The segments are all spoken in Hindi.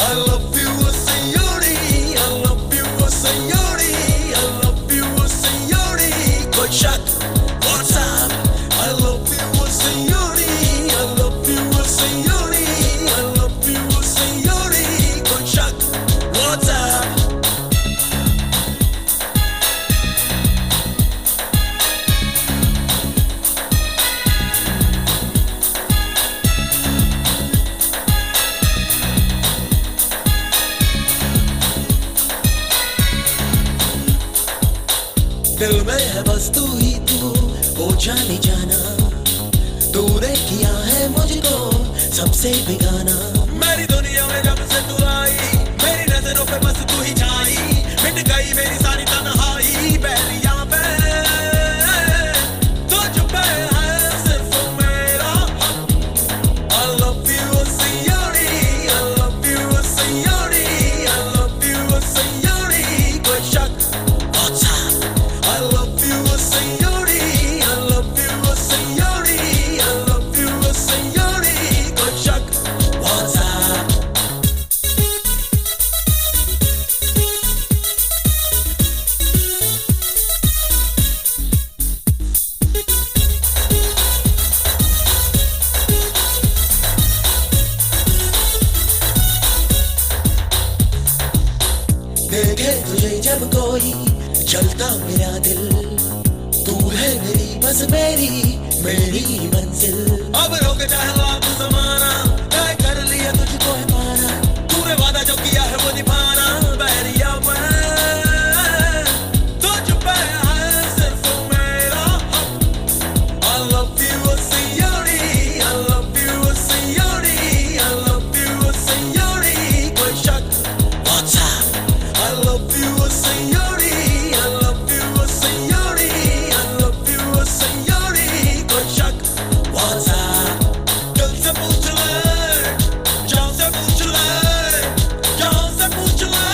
I love you दिल में है बस तू ही तू, वो जाने जाना। तूने किया है मुझको सबसे बेगाना। मेरी दुनिया में जब से तू आई, मेरी नजरों पे बस तू ही छाई। मिट गई मेरी सारी तन्हाई, बैरियां पे तुझ पे है सिर्फ मेरा हक। I love you सियोरी, I love you सियोरी, I love you सियोरी, कोई शक I love you सियोरी, I love you सियोरी, I love you सियोरी, कोई शक what's up? देखे तुझे जब कोई चलता मेरा दिल, तू है मेरी बस मेरी मंजिल। अब रोक चाहे लाख ज़माना, तय कर लिया तुझको है पाना। तूने वादा जो किया है वो निभाना। बहरिया मैं तुझ पे है सिर्फ मेरा हक। I love you सियोरी, I love you सियोरी, I love you सियोरी, कोई शक what's up? I love you सियोरी, I love you सियोरी, I love you सियोरी, कोई शक what's up? दिल से पूछ ले, जान से पूछ ले, जान से पूछ ले,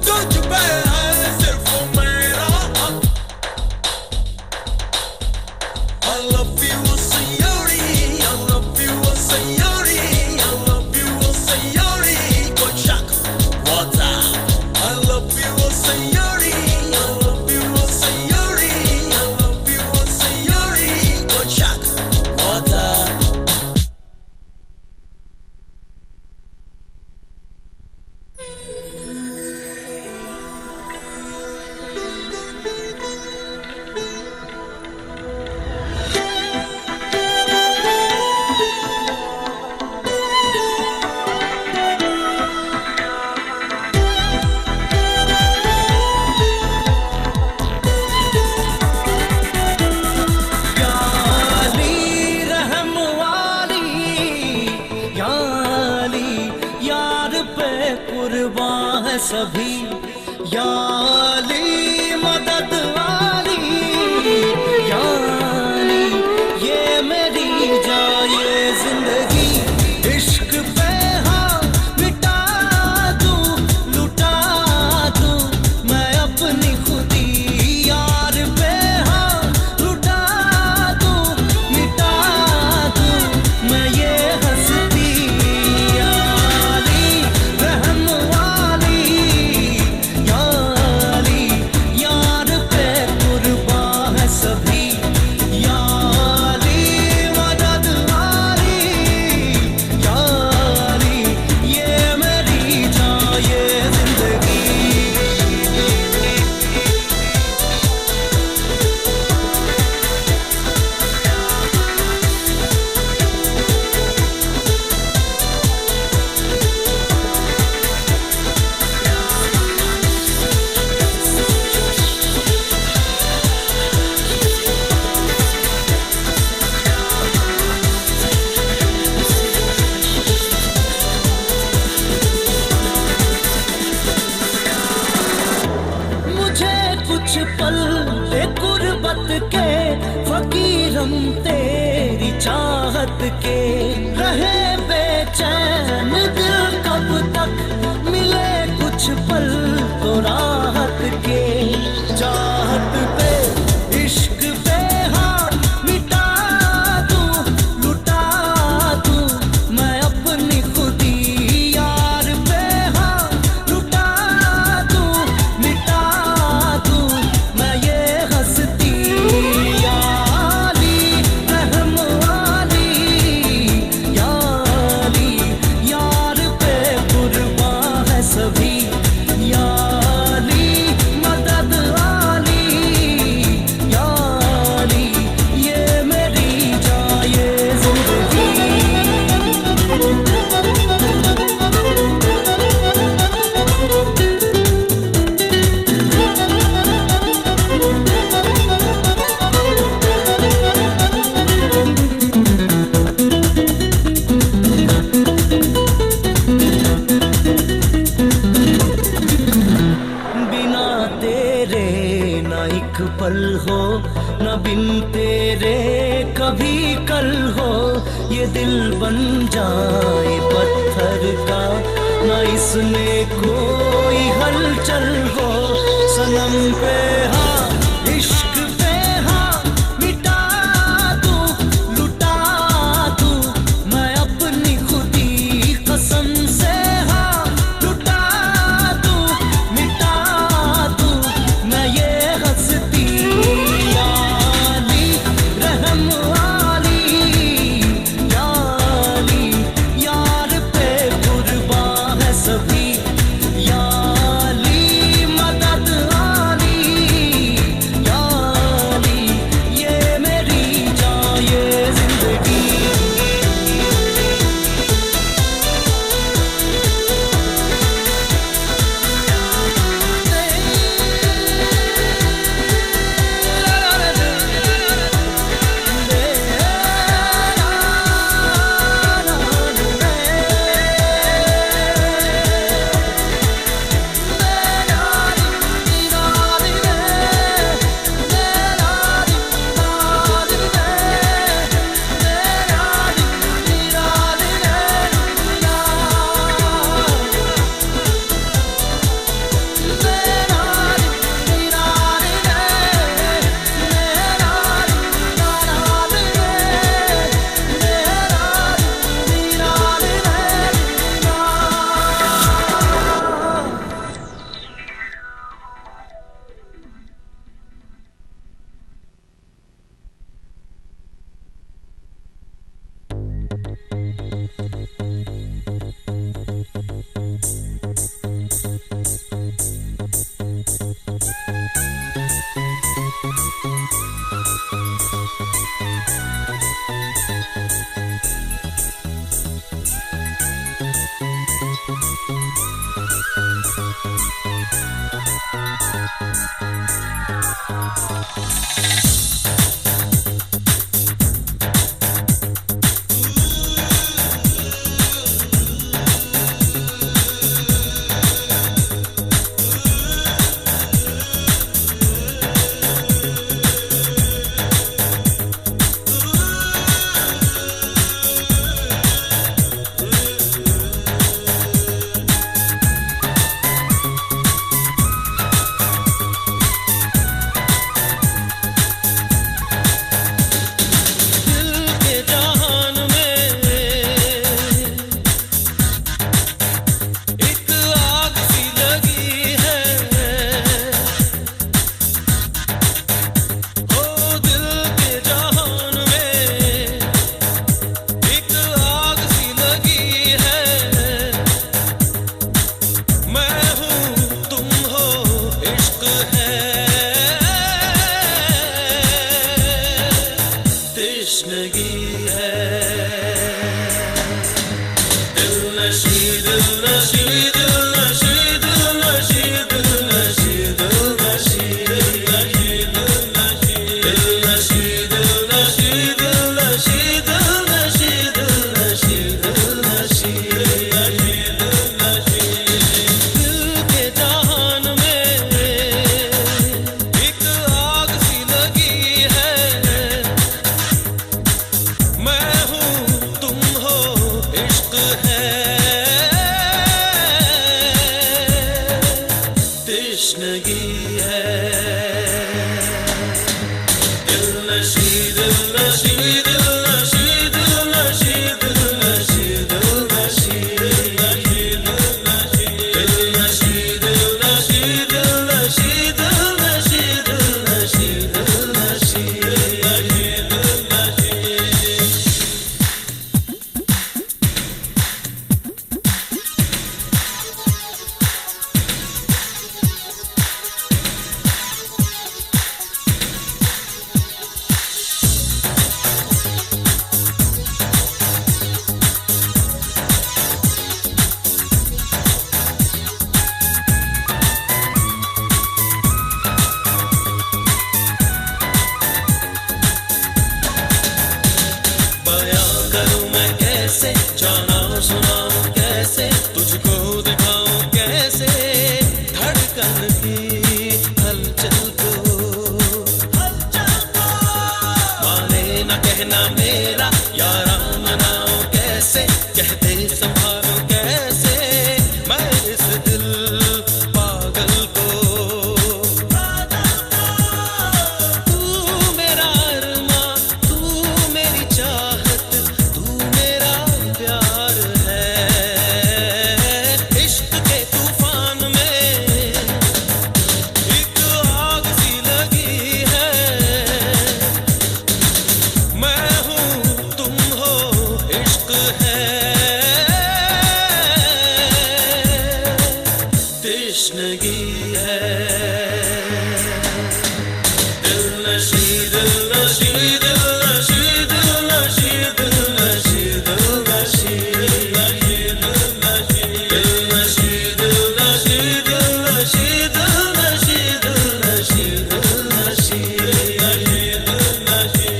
तुझ पे है सिर्फ मेरा हक। I love you सियोरी, I love you सियोरी, I love you सियोरी, कोई शक what's up? I love you सियोरी, I love you सियोरी, I love you सियोरी, कोई शक what's up? रहम वाली याली, यार पे कुर्बान है सभी। याली मदद वाली याली, ये मेरी जाए जिंदगी। इश्क पे हाँ मिटा दूं, लुटा दूं मैं अपनी खुदी। यार पे हाँ लुटा दूं, मिटा दूं मैं ये हंसती। याली रहम वाली याली, यार पे कुर्बान है सभी। याली मदद वाली याली, ये मेरी जाए जिंदगी। मुझे कुछ पल दे गुर्बत के, फकीरम तेरी चाहत के। रहे बेचैन दिल कब तक, मिले कुछ पल तो राहत के। चाहत पे इश्क पे हाँ मिटा दूं, लुटा दूं मैं अपनी खुदी। यार पे हाँ लुटा दूं, मिटा दूं मैं ये हंसती। याली रहम वाली पल हो न बिन तेरे कभी कल हो, ये दिल बन जाए पत्थर का न इसमें कोई हलचल हो। सनम पे हाँ इश्क पे हाँ मिटा दूं लुटा दूं मैं अपनी खुदी कसम से, हाँ लुटा दूं मिटा दूं मैं ये हस्ती। याली रहम वाली याली यार पे कुर्बान है सभी, याली मदद आली याली ये मेरी जान ये जिंदगी। दिल पागल को। तू मेरा अरमां, तू मेरी चाहत, तू मेरा प्यार है। इश्क के तूफान में एक आग सी लगी है। मैं हूँ तुम हो इश्क है। तृष्णगी है। दिलनशी दिलनशी दिलनशी दिलनशी दिलनशी दिलनशी दिलनशी दिलनशी दिलनशी दिलनशी दिलनशी दिलनशी दिलनशी दिलनशी दिलनशी।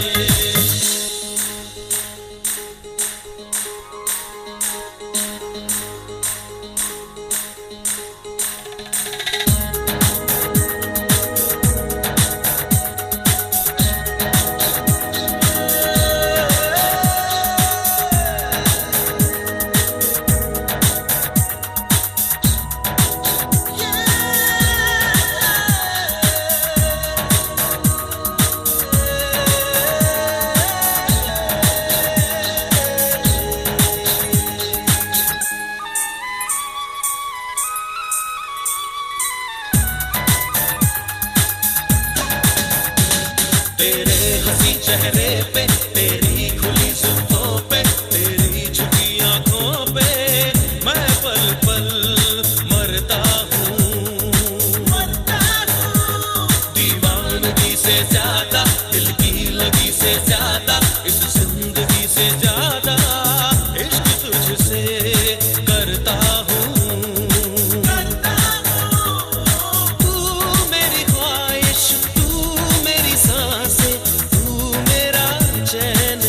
तेरे हंसी चेहरे पे, तेरी खुली जुल्फों पे, तेरी झुकी आंखों पे मैं पल पल मरता हूँ। दीवानगी से ज्यादा, दिल की लगी से ज्यादा, इस जिंदगी से ज्यादा इश्क तुझसे करता हूँ। तू मेरी ख्वाहिश, तू मेरी सांसें, तू मेरा चैन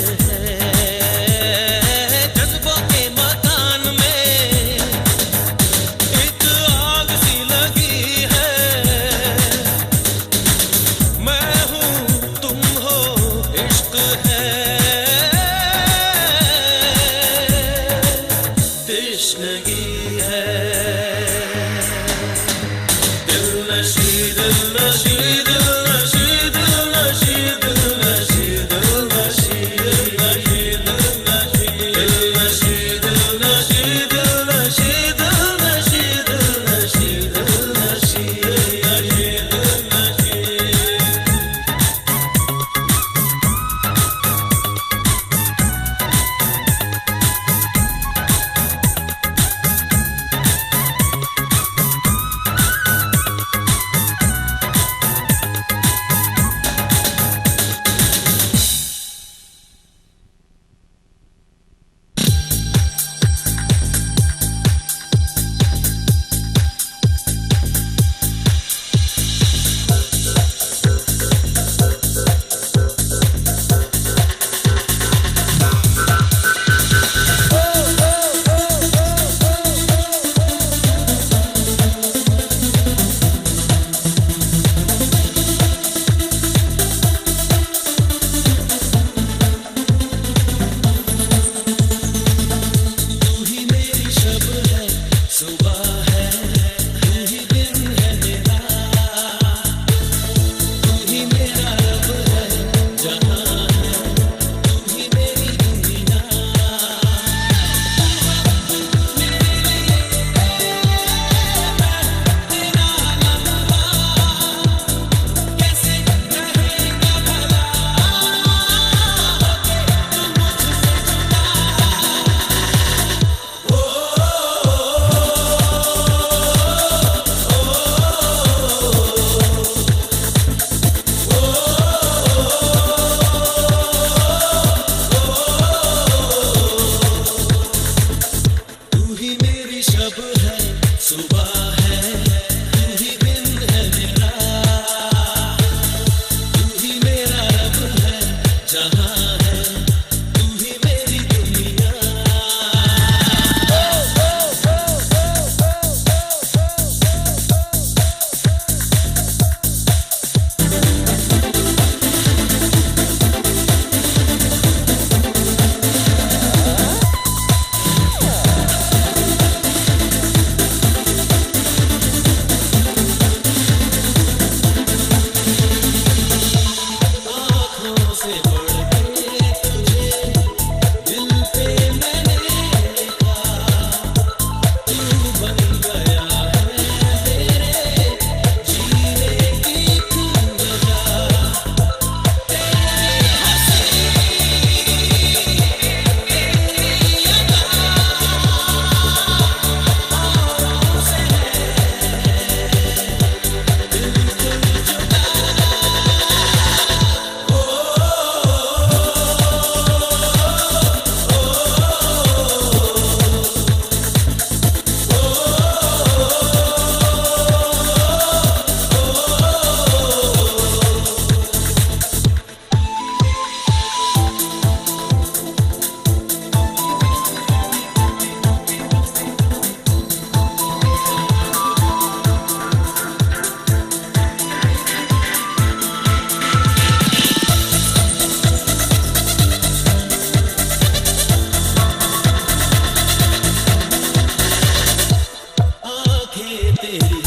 तेरी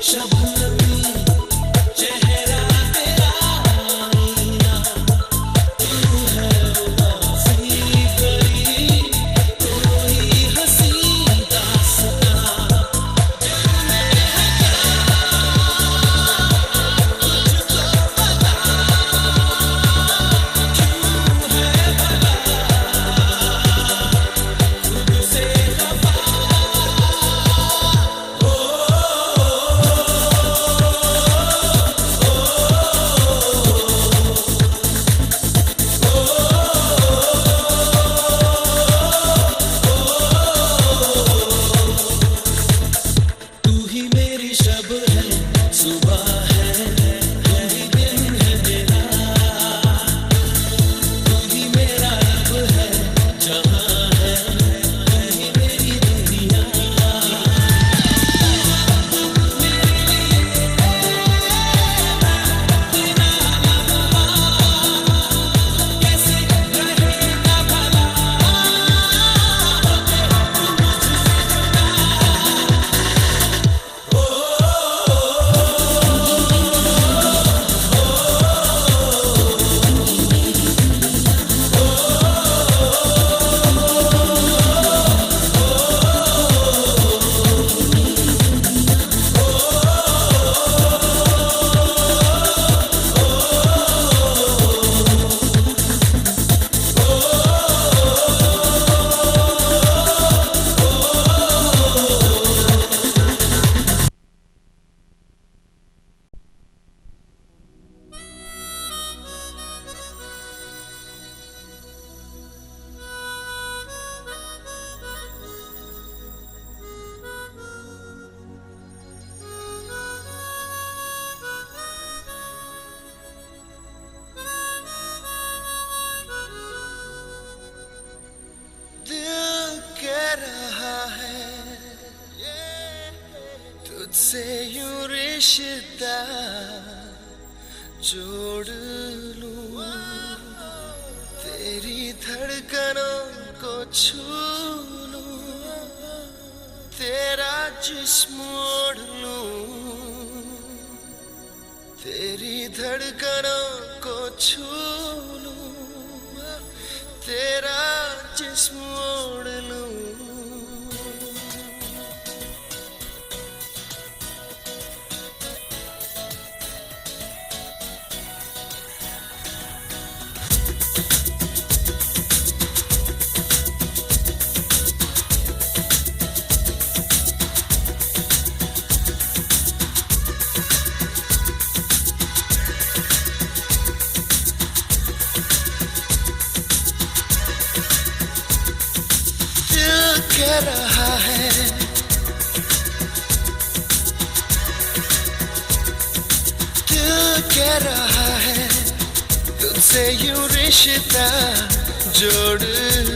शबनमी चेहरा तेरा आईना तू है उदासी भरी कोई हंसी दास्तां तू ही मेरी शब है सुबह है तू ही दिन है मेरा तू ही मेरा रब है जहां है तू ही मेरी दुनिया कैसे रहेगा भला दिल कह रहा है तुझसे यूं रिश्ता जोड़ लूं तेरी धड़कनों को छू लूं तेरा जिस्म ओढ़ लूं तेरी धड़कनों को छू लूं तेरा जिस्म ओढ़ लूं दिल कह रहा है दिल कह रहा है तुझसे यूं रिश्ता जोड़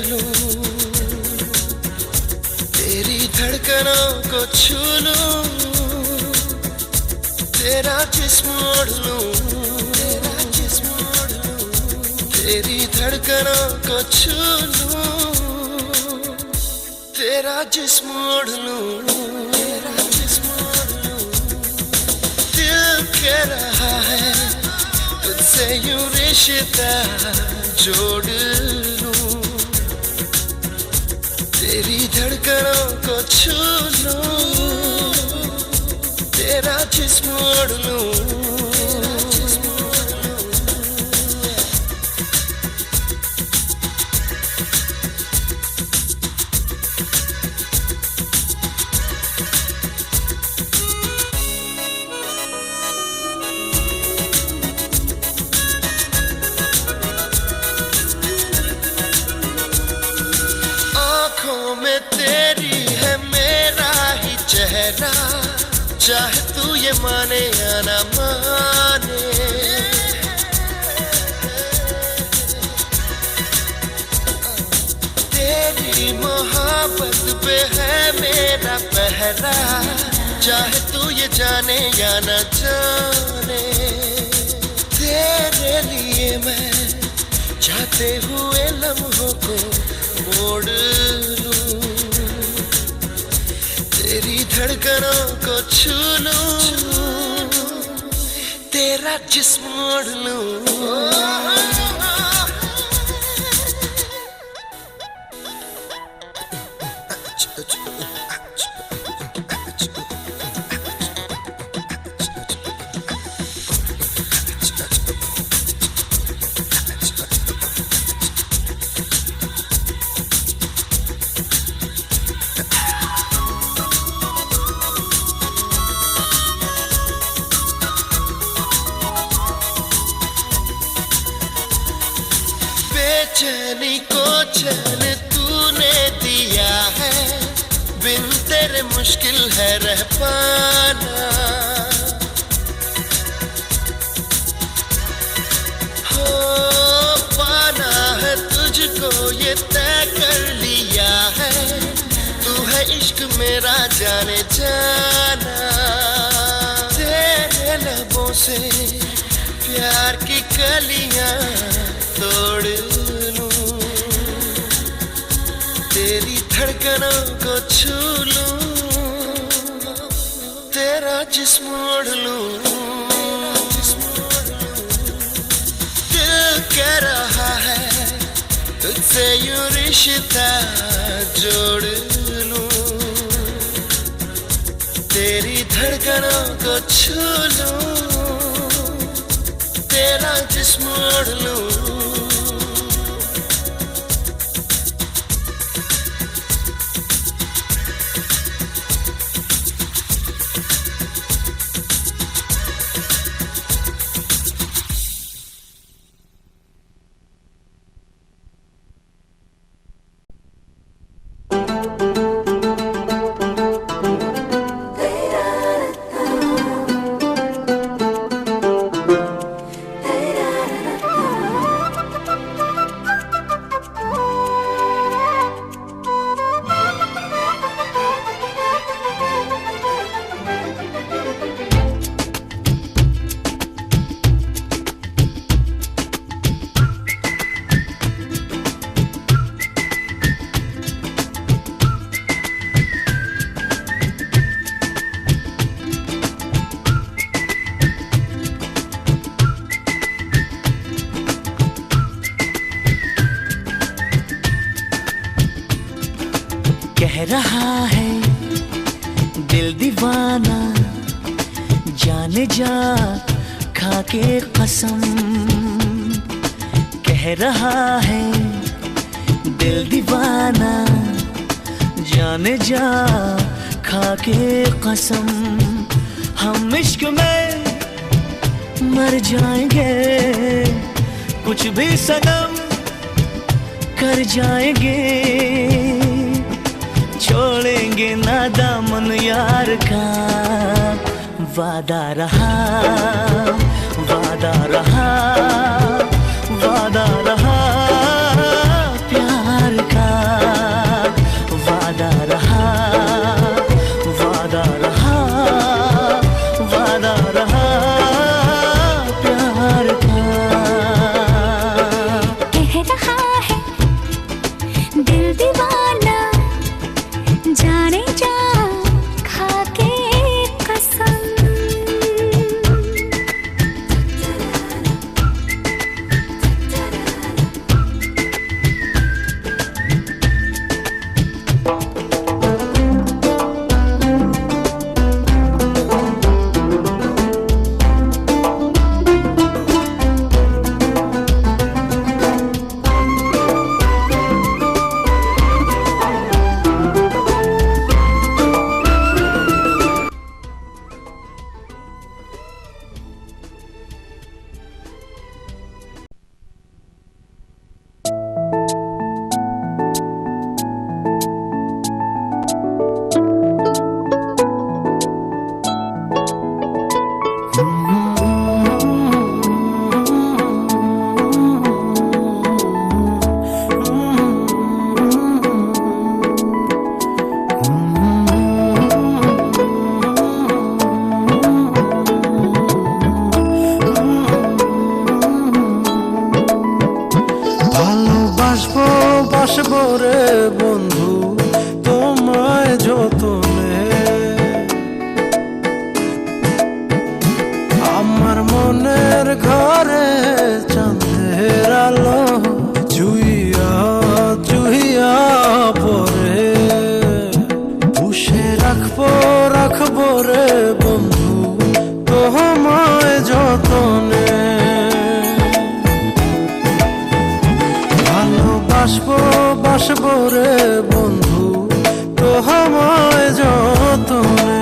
लूं तेरी धड़कनों को छू लूं तेरा जिस्म ओढ़ लूं तेरा जिस्म ओढ़ लूं तेरी धड़कनों को छू लूं तेरा जिस्म ओढ़ लूं तेरा जिस्म ओढ़ लूं दिल कह रहा है तुझसे यूं रिश्ता जोड़ लूं तेरी धड़कनों को छू लूं तेरा जिस्म ओढ़ लूं तेरा जिस्म ओढ़ लूं आँखों में तेरी है मेरा ही चेहरा चाहे तू ये माने या ना माने तेरी मोहब्बत पे है मेरा पहरा चाहे तू ये जाने या ना जाने तेरे लिए मैं जाते हुए लम्हों को मोड़ लूं तेरी धड़कनों को छू लूं, तेरा जिस्म ओढ़ लूं। बेचैनी को चैन तूने दिया है, बिन तेरे मुश्किल है रह पाना। हो पाना है तुझको ये तय कर लिया है, तू है इश्क मेरा जाने जाना। तेरे लबों से प्यार की कलियां तोड़ लूं, तेरी धड़कनों को छू लूं, तेरा जिस्म ओढ़ लूं। दिल कह रहा है तुझसे यूं रिश्ता जोड़ लूं, तेरी धड़कनों को छू लूं, तेरा जिस्म ओढ़ लूं। कह रहा है दिल दीवाना, जाने जा खा के कसम। कह रहा है दिल दीवाना, जाने जा खा के कसम। हम इश्क में मर जाएंगे, कुछ भी सनम कर जाएंगे। छोड़ेंगे ना दामन यार का, वादा रहा, वादा रहा, वादा रहा प्यार का। वादा रहा, वादा रहा, वादा रहा प्यार का। कह रहा है दिल दीवाना, जाने जा खा के कसम। যতনে ভালোবাসবো বাসবো রে বন্ধু তোমায় যতনে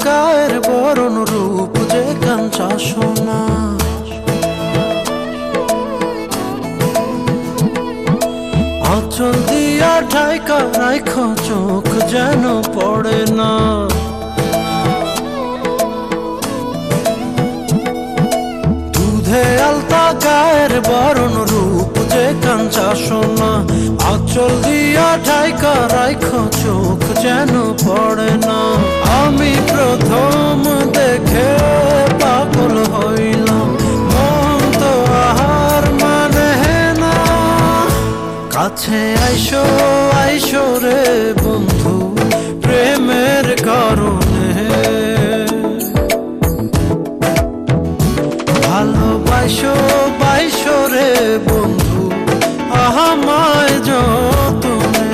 গায়ের বরণ রূপ যে কাঞ্চা সোনা আঁচল দিয়া ঢাকা রাখ চোখ যেন পড়ে না দুধে আলতা গায়ের বরণ রূপ যে কাঞ্চা সোনা আঁচল দিয়া ঢাকা রাখ চোখ যেন পড়ে না আমি প্রথম দেখে পাগল হইলাম মন তো আহার মানে না কাছে আইসো আইসো রে বন্ধু প্রেমের কারণে ভালোবাসো বাইসো রে বন্ধু আমায় যতনে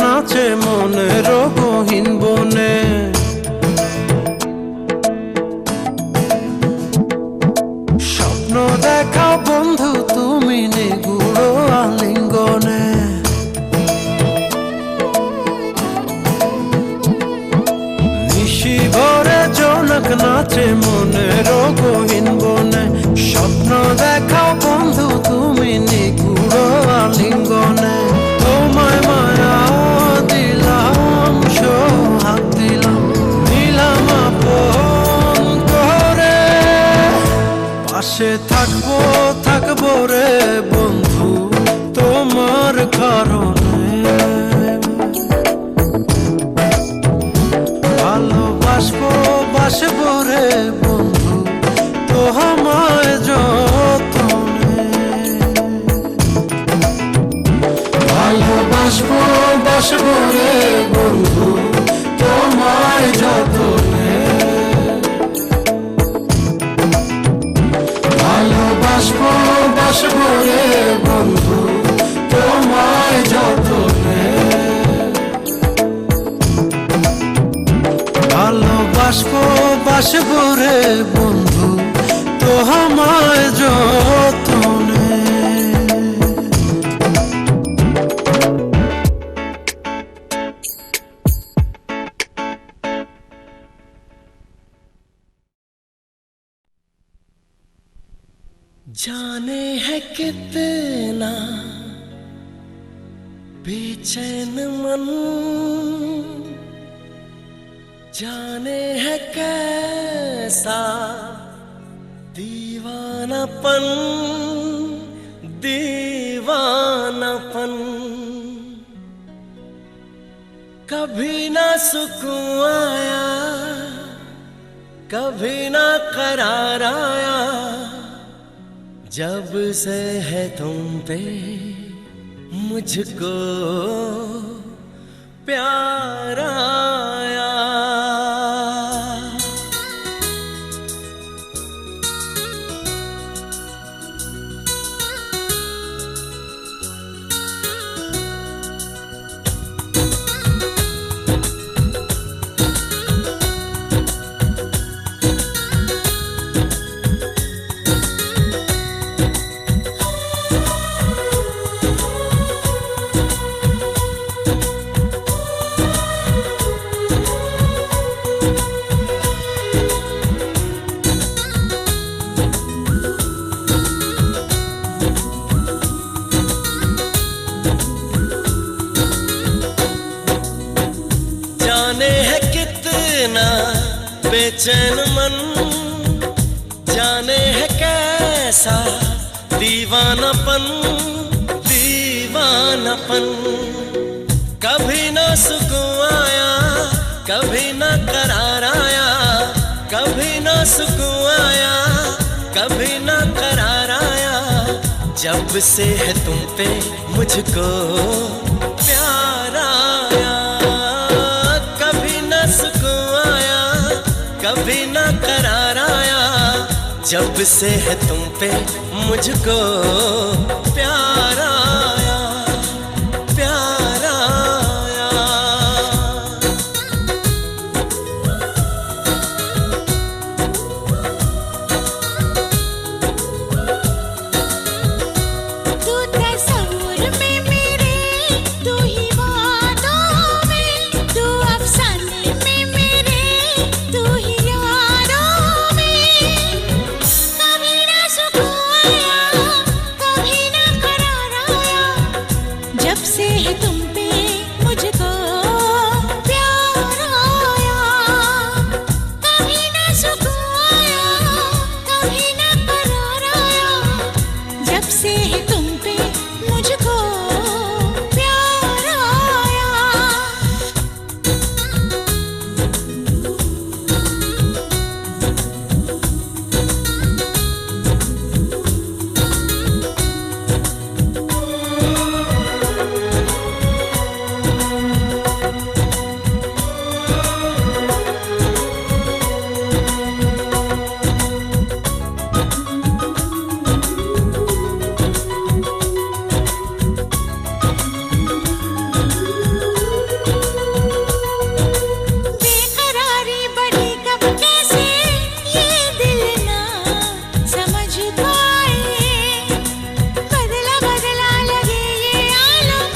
নাচে মনের গহীন বনে স্বপ্ন দেখা বন্ধু তুমি নিগুড় আলিঙ্গনে নিশি ভরে জনক নাচে মনের গহীন বনে স্বপ্ন দেখা বন্ধু তুমি নিগুড় আলিঙ্গনে তোমায় মায়া দিলাম সোহাগ দিলাম দিলাম আপন করে পাশে থাকবো থাকবো রে বন্ধু তোমার কারণে ভালোবাসবো বাসবো রে বন্ধু তোমায় যতনে ভালোবাসবো বাসবো রে বন্ধু তোমায় যতনে ভালোবাসবো বাসবো রে বন্ধু তোমায় যতনে ভালোবাসবো বাসবো রে বন্ধু তোমায় যতনে जाने है कितना बेचैन मन जाने है कैसा दीवानापन दीवानापन कभी ना सुकून आया कभी ना करार आया जब से है तुम पे मुझको प्यार आया बेचैन मन जाने है कैसा दीवानापन दीवानापन। कभी ना सुकून आया कभी ना करार आया, कभी ना सुकून आया कभी ना करार आया। जब से है तुम पे मुझको प्यार आया, कभी ना सुकून आया कभी ना करार आया। जब से है तुम पे मुझको प्यार आया प्यार आया। तू तस्वीर में मेरे, तू ही वादों में, तू अफसाने में मेरे, तू ही यारों में। कभी ना सुकून आया कभी ना करार आया। जब से है तुम पे मुझको प्यार आया। कभी ना सुकून आया कभी ना करार आया। जब से है तुम पे मुझको प्यार आया। बेकरारी बढ़ी कब कैसे ये दिल ना समझ पाए। बदला बदला लगे ये आलम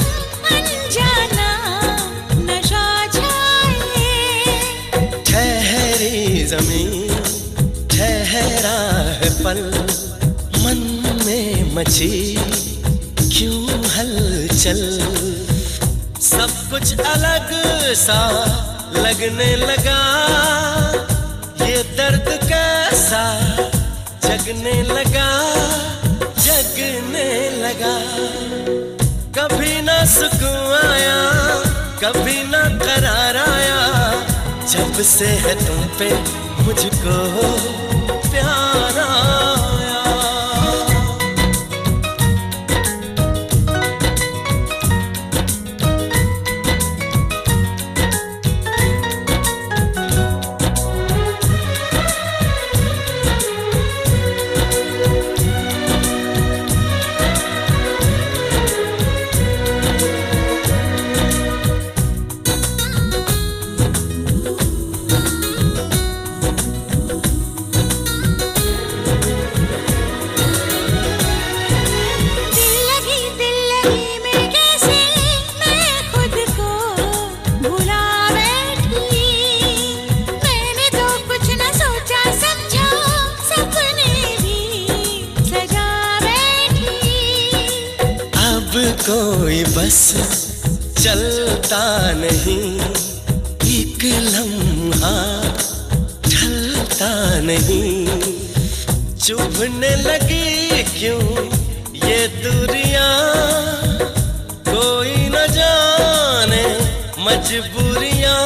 अनजाना नशा छाए। ठहरी जमीन ठहरा है पल, मन में मची क्यों हलचल। सब कुछ अलग सा लगने लगा, ये दर्द कैसा जगने लगा जगने लगा। कभी ना सुकून आया कभी ना करार आया। जब से है तुम पे मुझको प्यार आया। दिल लगी में कैसे मैं खुद को भुला बैठी। मैंने तो कुछ न सोचा समझा, सपने भी सजा बैठी। अब कोई बस चलता नहीं, एक लम्हा ढलता नहीं। चुभने लगी क्यों ये दूरियां, कोई न जाने मजबूरियां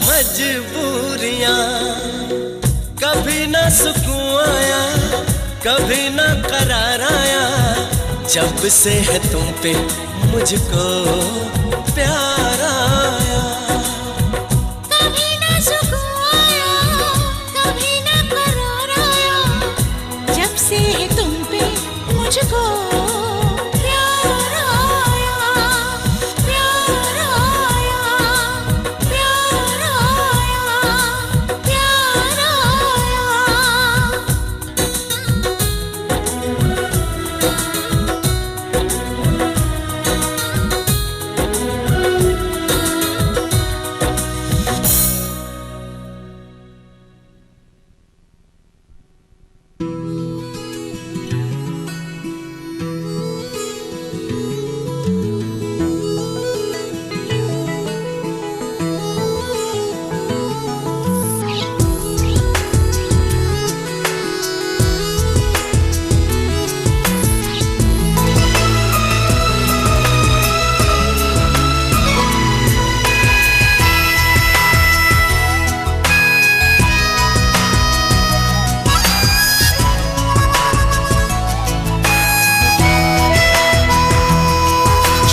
मजबूरियां। कभी ना सुकून आया कभी ना करार आया। जब से है तुम पे मुझको प्यार आया। कभी ना सुकून आया कभी ना करार आया। जब से है तुम पे मुझको प्यार आया प्यार आया प्यार आया प्यार आया।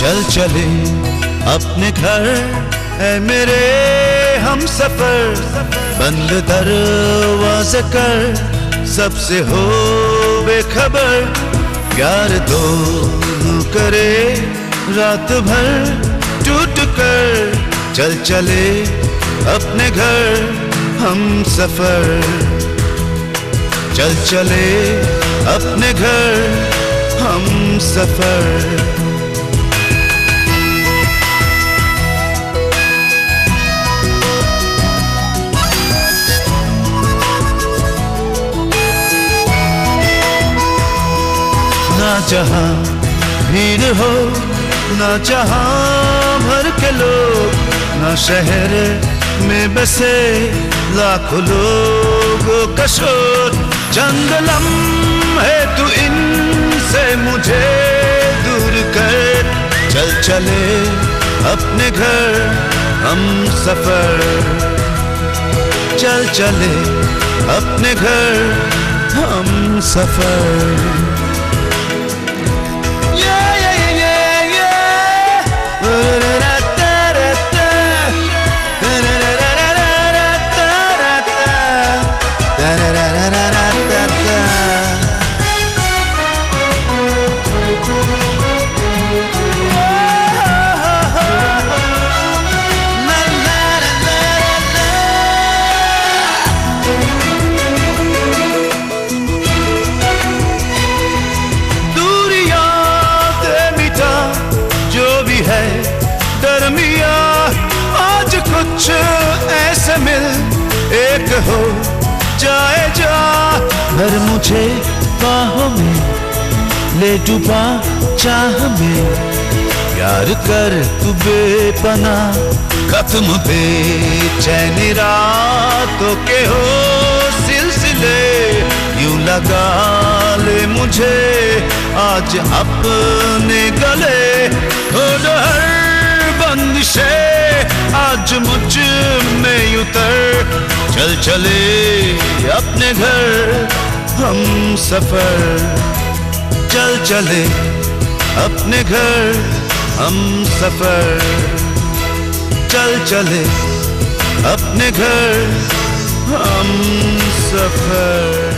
चल चले अपने घर ऐ मेरे हम सफर, बंद दरवाजे कर सबसे हो बेखबर, प्यार दो करे रात भर टूट कर, चल चले अपने घर हम सफर, चल चले अपने घर हम सफर। ना जहां भीड़ हो ना जहां भर के लोग, ना शहर में बसे लाखों लोगों का शोर, चंद लम्हे तू इनसे मुझे दूर कर, चल चले अपने घर हम सफर, चल चले अपने घर हम सफर। दरमिया आज कुछ ऐसे मिल एक हो जाए जा, भर मुझे बाहों में ले डूबा चाह में, प्यार कर तू बेपना खत्म बेचैनी रातों के हो सिलसिले, यूं लगा ले मुझे आज अपने गले, हर बंदिशे आज मुझ में उतर, चल चले अपने घर हम सफर, चल चले अपने घर हम सफर, चल चले अपने घर हम सफर।